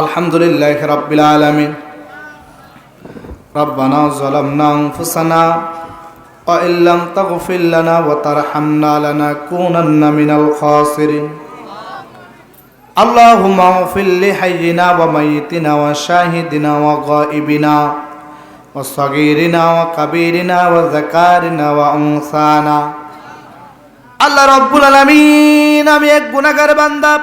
আলহামদুলিল্লাহি রাব্বিল আলামিন। রব্বানা যালামনা আনফুসানা ওয়া ইল্লাম তাগফির লানা ওয়া তারহামনা লানাকুনান্না মিনাল খাসিরিন। আল্লাহুম্মা ইগফির লি হাইয়িনা ওয়া মাইয়িতিনা ওয়া শাহিদিনা ওয়া গায়িবিনা ওয়া সাগীরিনা ওয়া কাবীরিনা ওয়া যাকারিনা ওয়া উনসানা। আল্লাহ রাব্বুল আলামিন, আমি এক গুনাহগার বান্দা।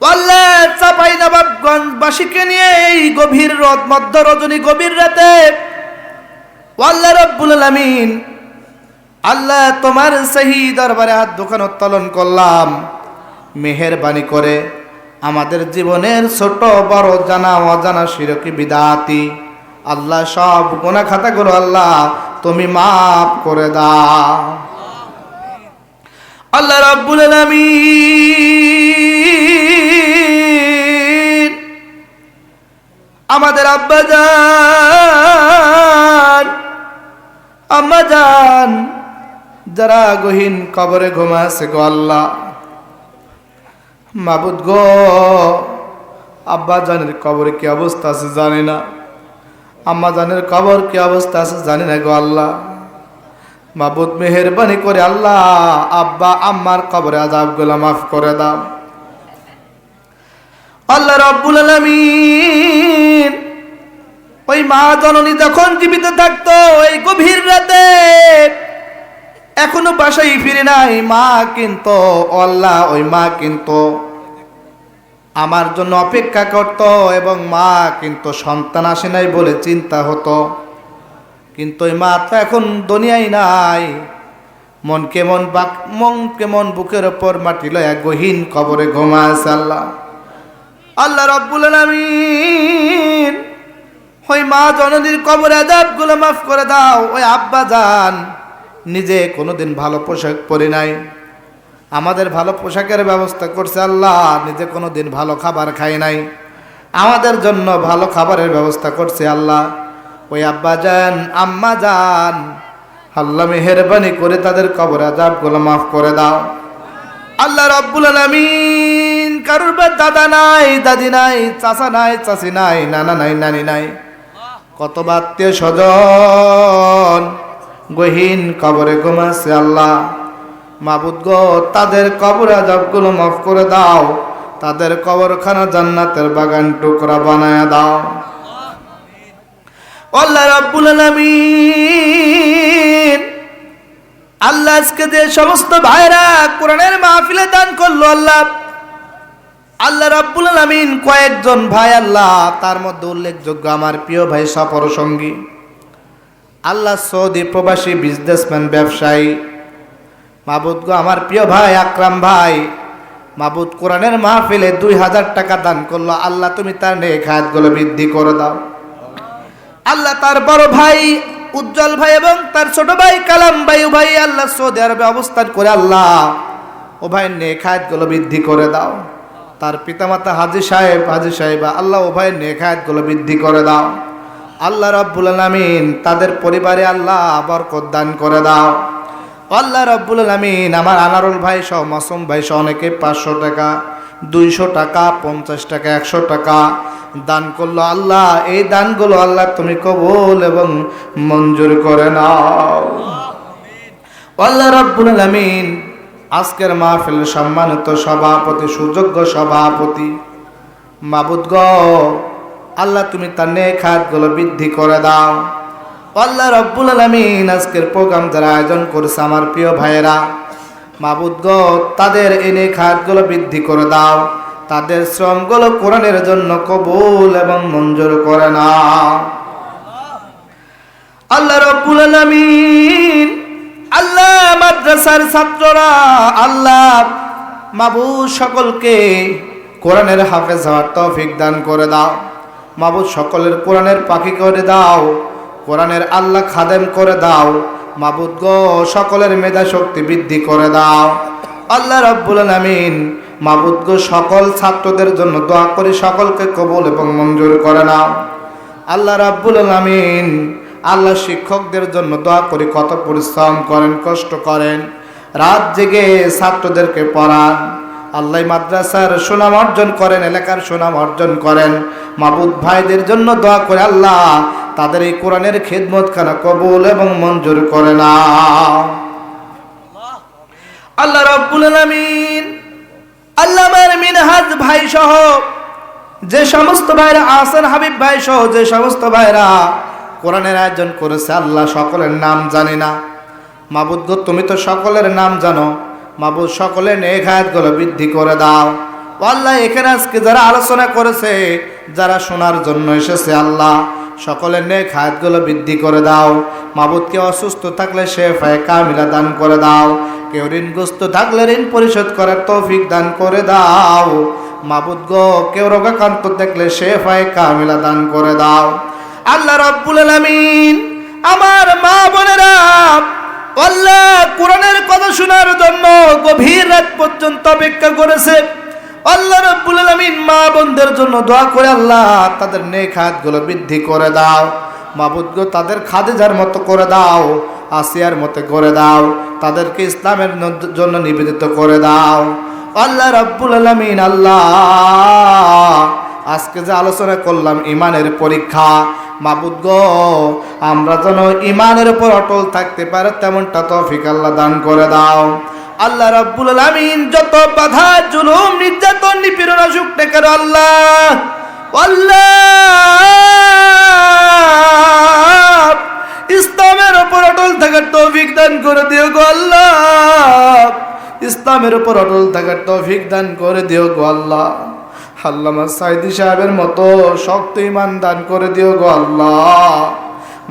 আল্লাহ চাঁপাইনবাবগঞ্জবাসীকে নিয়ে এই গভীর মধ্য রজনী গভীর রাতে আল্লাহ রাব্বুল আলামিন, আল্লাহ তোমার সহি দরবারে হাত দুখান উত্তোলন করলাম। মেহেরবানি করে আমাদের জীবনের ছোট বড় জানা অজানা শিরকি বিদাতি আল্লাহ সব গুনাহ খাতাগুলো আল্লাহ তুমি মাফ করে দাও। আল্লাহ রাব্বুল আলামিন, আমাদের আম্মাজান যারা গহীন কবরে ঘুমাছে গো আল্লাহ, মাবুদ গো, আব্বাজানের কবরে কি অবস্থা আছে জানি না, আম্মাজানের কবর কি অবস্থা আছে জানি না গো আল্লাহ। মাবুদ মেহেরবানি করে আল্লাহ আব্বা আম্মার কবরে আযাবগুলো মাফ করে দাও। আল্লাহ রাব্বুল আলামিন, ওই মা জননী যখন জীবিত থাকতো এই গভীর রাতে এখনো বাসায় ফিরে নাই মা, কিন্তু আল্লাহ ওই মা কিন্তু আমার জন্য অপেক্ষা করত এবং মা কিন্তু সন্তান আসে নাই বলে চিন্তা হতো। কিন্তু ওই মা তো এখন দুনিয়ায় নাই। মন কেমন বুকের ওপর মাটি লয়া গহীন কবরে ঘুমাছে আল্লাহ। আল্লাহ রাব্বুল আলামিন, ওই মা জননীর কবরে আযাবগুলো মাফ করে দাও। ওই আব্বা জান নিজে কোনোদিন ভালো পোশাক পরে নাই, আমাদের ভালো পোশাকের ব্যবস্থা করছে আল্লাহ। নিজে কোনোদিন ভালো খাবার খায় নাই, আমাদের জন্য ভালো খাবারের ব্যবস্থা করছে আল্লাহ। ওই আব্বা জান আম্মা জান আল্লাহ মেহেরবানি করে তাদের কবর আযাবগুলো মাফ করে দাও। আল্লাহ রাব্বুল আলামিন, কারোর বা দাদা নাই, দাদি নাই, চাচা নাই, চাচি নাই, নানা নাই, নানি নাই, কত আত্মীয় স্বজন গহীন কবরে ঘুমাচ্ছে আল্লাহ। মাবুদ গো, তাদের কবর আযাবগুলো মাফ করে দাও, তাদের কবরখানা জান্নাতের বাগান টুকরা বানায়া দাও। আল্লাহ রাব্বুল আলামিন, আল্লাহ আজকে যে সমস্ত ভাইরা কোরআনের মাহফিলে দান করলো আল্লাহ, আল্লাহ রাব্বুল আলামিন কয়েকজন ভাই আল্লাহ, তার মধ্যে উল্লেখযোগ্য আমার প্রিয় ভাই সফর সঙ্গী আল্লাহ সৌদি প্রবাসী বিজনেসম্যান ব্যবসায়ী মাবুদ গো, আমার প্রিয় ভাই আকরাম ভাই মাবুদ কোরআনের মাহফিলে 2000 টাকা দান করলো আল্লাহ, তুমি তার নেক হায়াতগুলো বৃদ্ধি করে দাও আল্লাহ। তার বড় ভাই উজ্জ্বল ভাই এবং তার ছোট ভাই কালাম ভাই, ও ভাই আল্লাহ সৌদি আরবে অবস্থান করে আল্লাহ ও ভাই নেক হায়াতগুলো বৃদ্ধি করে দাও। তার পিতামাতা হাজী সাহেব আল্লাহ ও ভাই নেক হায়াতগুলো বৃদ্ধি করে দাও আল্লাহ রাব্বুল আলামিন। তাদের পরিবারে আল্লাহ বরকত দান করে দাও আল্লাহ রাব্বুল আলামিন। আমার আনারুল ভাই সহ মাসুম ভাই সহ অনেকে 500 টাকা, 200 টাকা, 50 টাকা, 100 টাকা দান করলো আল্লাহ। এই দানগুলো আল্লাহ তুমি কবুল এবং মঞ্জুর করে নাও আল্লাহ রাব্বুল আলামিন। আজকের মাহফিলের সম্মানিত সভাপতি, সুযোগ্য সভাপতি মাবুদ গো, আল্লাহ তুমি তার নেক হায়াতগুলো বৃদ্ধি করে দাও আল্লাহ রাব্বুল আলামিন। আজকের প্রোগ্রাম যারা আয়োজন করেছে আমার প্রিয় ভাইয়েরা মাবুদ গো, তাদের এই নেক হায়াতগুলো বৃদ্ধি করে দাও, তাদের শ্রমগুলো কোরআনের জন্য কবুল এবং মঞ্জুর করে নাও আল্লাহ রাব্বুল আলামিন। আল্লাহ মাদ্রাসার ছাত্ররা আল্লাহ মাবুদ সকলকে কোরআনের হাফেজ হওয়ার তৌফিক দান করে দাও মাবুদ। সকলের কোরআনের পাখি করে দাও, কোরআনের আল্লাহ খাদেম করে দাও মাবুদ গো। সকলের মেধা শক্তি বৃদ্ধি করে দাও আল্লাহ রাব্বুল আলামিন। মাবুদ গো, সকল ছাত্রদের জন্য দোয়া করি, সকলকে কবুল এবং মঞ্জুর করে নাও আল্লাহ রাব্বুল আলামিন। আল্লাহ শিক্ষকদের জন্য দোয়া করি, কত পরিশ্রম করেন, কষ্ট করেন, রাত জেগে ছাত্রদেরকে পড়ান আল্লাহ মাদ্রাসার সুনাম অর্জন করেন, এলাকার সুনাম অর্জন করেন। মাবুদ ভাইদের জন্য দোয়া করে আল্লাহ তাদের এই কোরআনের খিদমত খানা কবুল এবং মঞ্জুর করে নাও। আল্লাহ রাব্বুল আলামিন আল্লামার মিনহাজ ভাই সহ যে সমস্ত ভাইরা, আহসান হাবিব ভাই সহ যে সমস্ত ভাইরা কোরআনের আয়োজন করেছে, আল্লাহ সকলের নাম জানি না। মাবুদ গো, তুমি তো সকলের নাম জানো। মাবুদ সকলের নেক হায়াতগুলো বৃদ্ধি করে দাও। আল্লাহ এখানে আজকে যারা আলোচনা করেছে, যারা শোনার জন্য এসেছে, আল্লাহ সকলের নেক হায়াতগুলো বৃদ্ধি করে দাও। মাবুদ কেউ অসুস্থ থাকলে শেফায়ে কামিলা দান করে দাও। কেউ ঋণগ্রস্ত থাকলে ঋণ পরিশোধ করার তৌফিক দান করে দাও। মাবুদ গো, কেউ রোগাক্রান্ত দেখলে শেফায়ে কামিলা দান করে দাও। আল্লাহ রাব্বুল আলামিন আমার মা বোনেরা আল্লাহ কোরআনের কথা শোনার জন্য গভীর রাত পর্যন্ত অপেক্ষা করেছে। আল্লাহ রাব্বুল আলামিন মা বোনদের জন্য দোয়া করে আল্লাহ তাদের নেক হায়াতগুলো বৃদ্ধি করে দাও। মাবুদ গো, তাদের খাদিজার মতো করে দাও, আসিয়ার মতো করে দাও, তাদেরকে ইসলামের জন্য নিবেদিত করে দাও। আল্লাহ রাব্বুল আলামিন আল্লাহ আজকে যে আলোচনা করলাম ঈমানের পরীক্ষা, মাবুদ গো আমরা যেন ঈমানের উপর অটল থাকতে পারে তেমনটা তৌফিক আল্লাহ দান করে দাও। আল্লাহ রাব্বুল আলামিন যত বাধা, জুলুম, নির্যাতন, নিপীড়ন আসুক না কেন আল্লাহ ইসলামের উপর অটল থাকার তৌফিক দান করে দিও গো আল্লাহ। ইসলামের উপর অটল থাকার তৌফিক দান করে দিও গো আল্লাহ। আল্লামা সাইদি সাহেবের মতো শক্ত ঈমান দান করে দিও গো আল্লাহ।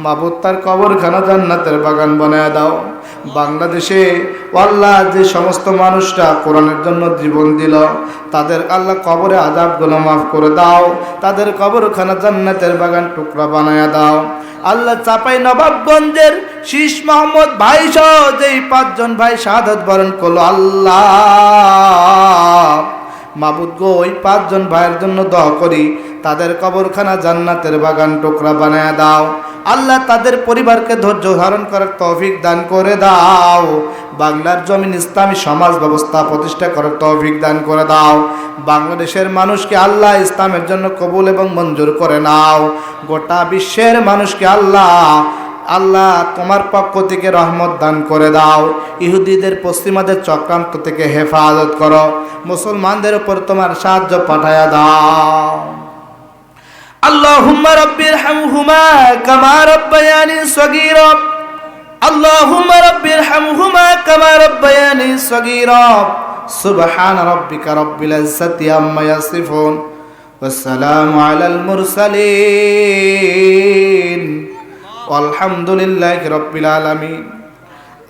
মাবুদ তার কবরখানা জান্নাতের বাগান বানায় দাও। বাংলাদেশে আল্লাহ যে সমস্ত মানুষরা কোরআনের জন্য জীবন দিল, তাদের আল্লাহ কবরে আযাবগুলো মাফ করে দাও। তাদের কবরখানা জান্নাতের বাগান টুকরা বানায় দাও। আল্লাহ চাপাই নবাবগঞ্জের শীষ মোহাম্মদ ভাই সহ যেই 5 জন ভাই শাহাদাত বরণ করলো, আল্লাহ মাবুদ গো ওই 5 জন ভাইয়ের জন্য দোয়া করি, তাদের কবরখানা জান্নাতের বাগান টুকরা বানায় দাও। আল্লাহ তাদের পরিবারকে ধৈর্য ধারণ করার তৌফিক দান করে দাও। বাংলার জমিন ইসলামী সমাজ ব্যবস্থা প্রতিষ্ঠা করার তৌফিক দান করে দাও। বাংলাদেশের মানুষকে আল্লাহ ইসলামের জন্য কবুল এবং মঞ্জুর করে নাও। গোটা বিশ্বের মানুষকে আল্লাহ তোমার পক্ষ থেকে রহমত দান করে দাও। ইহুদিদের পশ্চিমাদের চক্রান্ত থেকে হেফাজত করো। মুসলমানদের উপর তোমার সাহায্য পাঠায়া দাও। আল্লাহুম্মা রাব্বিরহামহুমা কামা রাব্বায়ানি সগীরা। আল্লাহুম্মা রাব্বিরহামহুমা কামা রাব্বায়ানি সগীরা। সুবহান রাব্বিকা রাব্বিল ইজ্জাতি আম্মা ইয়াসিফুন ওয়াস সালামু আলাল মুরসালিন আলহামদুলিল্লাহি রাব্বিল আলামিন।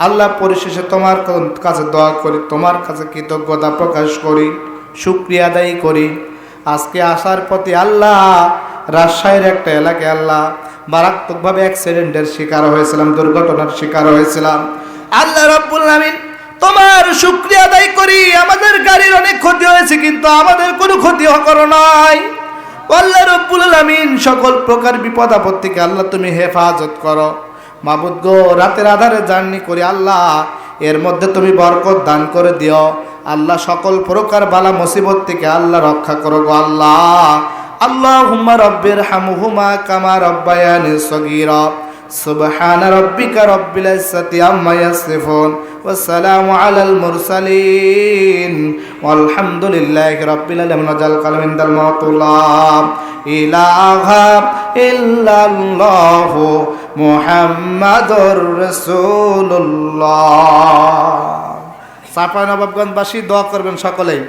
আল্লাহ পরিশেষে তোমার কাছে দোয়া করি, তোমার কাছে কৃতজ্ঞতা প্রকাশ করি, শুকরিয়া আদায় করি। আজকে আসার পথে আল্লাহ রাজশাহীর একটা এলাকায় আল্লাহ মারাত্মকভাবে অ্যাক্সিডেন্টের শিকার হয়েছিলাম, দুর্ঘটনার শিকার হয়েছিলাম। আল্লাহ রাব্বুল আলামিন তোমার শুকরিয়া আদায় করি। আমাদের গাড়ির অনেক ক্ষতি হয়েছে, কিন্তু আমাদের কোনো ক্ষতি করো নাই। আল্লাহ রাব্বুল আলামিন সকল প্রকার বিপদ আপদ থেকে আল্লাহ তুমি হেফাজত করো। মাবুদ গো রাতের আধারে জার্নি করি আল্লাহ, এর মধ্যে তুমি বরকত দান করে দিও। আল্লাহ সকল প্রকার বালা মুসিবত থেকে আল্লাহ রক্ষা করো গো আল্লাহ। আল্লাহুম্মা রাব্বিরহামহুমা কামা রাব্বায়ানি সগীরা। সুবহানা রাব্বিকা রাব্বিল ইজ্জাতি আম্মা ইয়াসিফুন ওয়াস সালামু আলাল মুরসালিন ওয়ালহামদুলিল্লাহি রাব্বিল আলামিন। ওয়াজাল কালামিন দাল মাতুল্লাহ ইলাহা ইল্লাল্লাহু মুহাম্মাদুর রাসূলুল্লাহ। চাঁপাই নবাবগঞ্জবাসী দোয়া করবেন সকলেই।